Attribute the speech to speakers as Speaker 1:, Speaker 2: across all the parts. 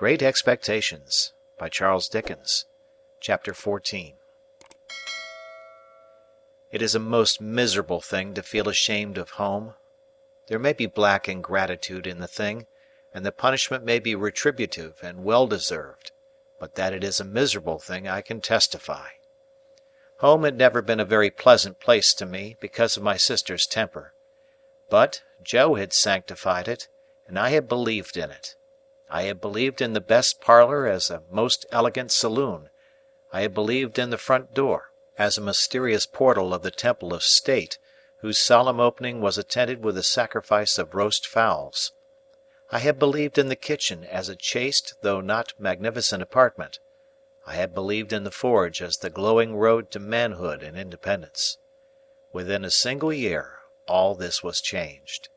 Speaker 1: Great Expectations by Charles Dickens. Chapter 14. It is a most miserable thing to feel ashamed of home. There may be black ingratitude in the thing, and the punishment may be retributive and well-deserved, but that it is a miserable thing I can testify. Home had never been a very pleasant place to me because of my sister's temper. But Joe had sanctified it, and I had believed in it. I had believed in the best parlour as a most elegant saloon. I had believed in the front door as a mysterious portal of the temple of state, whose solemn opening was attended with the sacrifice of roast fowls. I had believed in the kitchen as a chaste though not magnificent apartment. I had believed in the forge as the glowing road to manhood and independence. Within a single year all this was changed.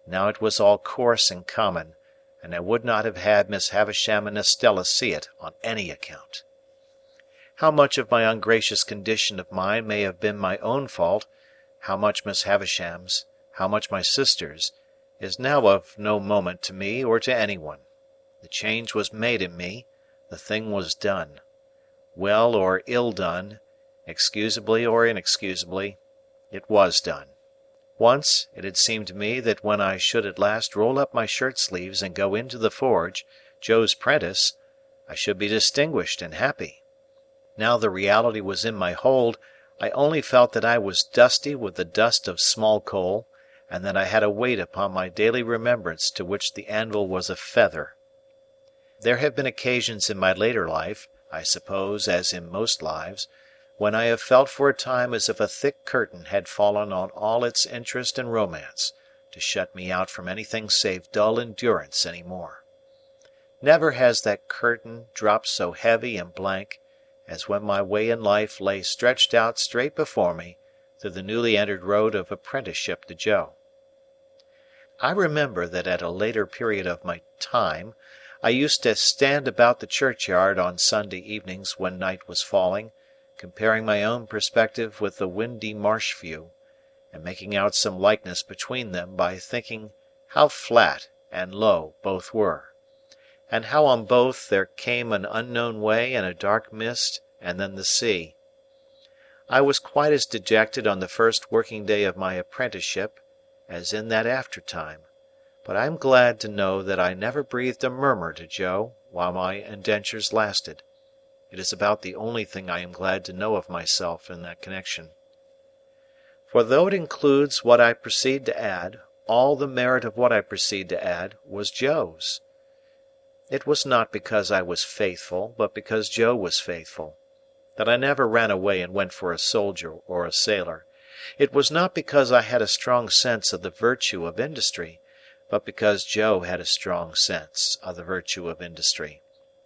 Speaker 1: Now it was all coarse and common, and I would not have had Miss Havisham and Estella see it on any account. How much of my ungracious condition of mind may have been my own fault, how much Miss Havisham's, how much my sister's, is now of no moment to me or to anyone. The change was made in me, the thing was done. Well or ill done, excusably or inexcusably, it was done. Once it had seemed to me that when I should at last roll up my shirt-sleeves and go into the forge, Joe's prentice, I should be distinguished and happy. Now the reality was in my hold, I only felt that I was dusty with the dust of small coal, and that I had a weight upon my daily remembrance to which the anvil was a feather. There have been occasions in my later life, I suppose as in most lives, when I have felt for a time as if a thick curtain had fallen on all its interest and romance, to shut me out from anything save dull endurance any more. Never has that curtain dropped so heavy and blank as when my way in life lay stretched out straight before me through the newly entered road of apprenticeship to Joe. I remember that at a later period of my time I used to stand about the churchyard on Sunday evenings when night was falling, comparing my own perspective with the windy marsh view, and making out some likeness between them by thinking how flat and low both were, and how on both there came an unknown way and a dark mist, and then the sea. I was quite as dejected on the first working day of my apprenticeship as in that after-time, but I am glad to know that I never breathed a murmur to Joe while my indentures lasted. It is about the only thing I am glad to know of myself in that connection. For though it includes what I proceed to add, all the merit of what I proceed to add was Joe's. It was not because I was faithful, but because Joe was faithful, that I never ran away and went for a soldier or a sailor. It was not because I had a strong sense of the virtue of industry, but because Joe had a strong sense of the virtue of industry,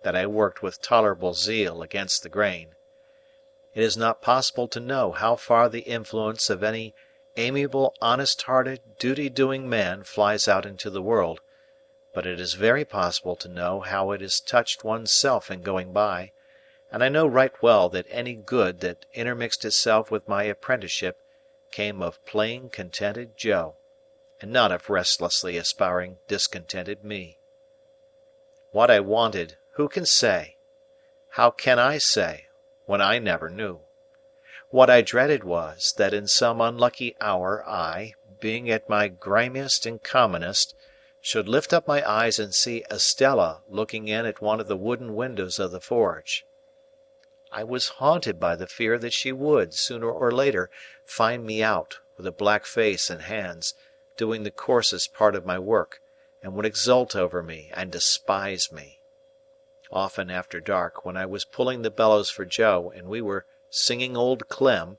Speaker 1: that I worked with tolerable zeal against the grain. It is not possible to know how far the influence of any amiable, honest-hearted, duty-doing man flies out into the world, but it is very possible to know how it has touched one's self in going by, and I know right well that any good that intermixed itself with my apprenticeship came of plain, contented Joe, and not of restlessly aspiring, discontented me. What I wanted, who can say? How can I say, when I never knew? What I dreaded was, that in some unlucky hour I, being at my grimiest and commonest, should lift up my eyes and see Estella looking in at one of the wooden windows of the forge. I was haunted by the fear that she would, sooner or later, find me out, with a black face and hands, doing the coarsest part of my work, and would exult over me and despise me. Often after dark, when I was pulling the bellows for Joe and we were singing Old Clem,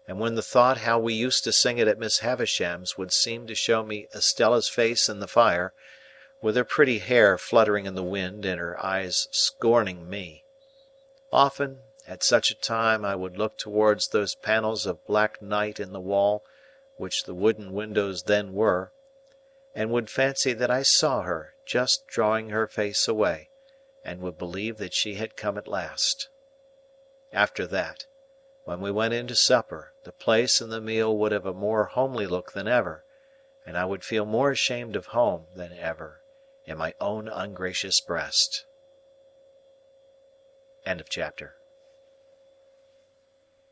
Speaker 1: and when the thought how we used to sing it at Miss Havisham's would seem to show me Estella's face in the fire, with her pretty hair fluttering in the wind and her eyes scorning me. Often, at such a time, I would look towards those panels of black night in the wall, which the wooden windows then were, and would fancy that I saw her just drawing her face away, and would believe that she had come at last. After that, when we went in to supper, the place and the meal would have a more homely look than ever, and I would feel more ashamed of home than ever, in my own ungracious breast. End of chapter.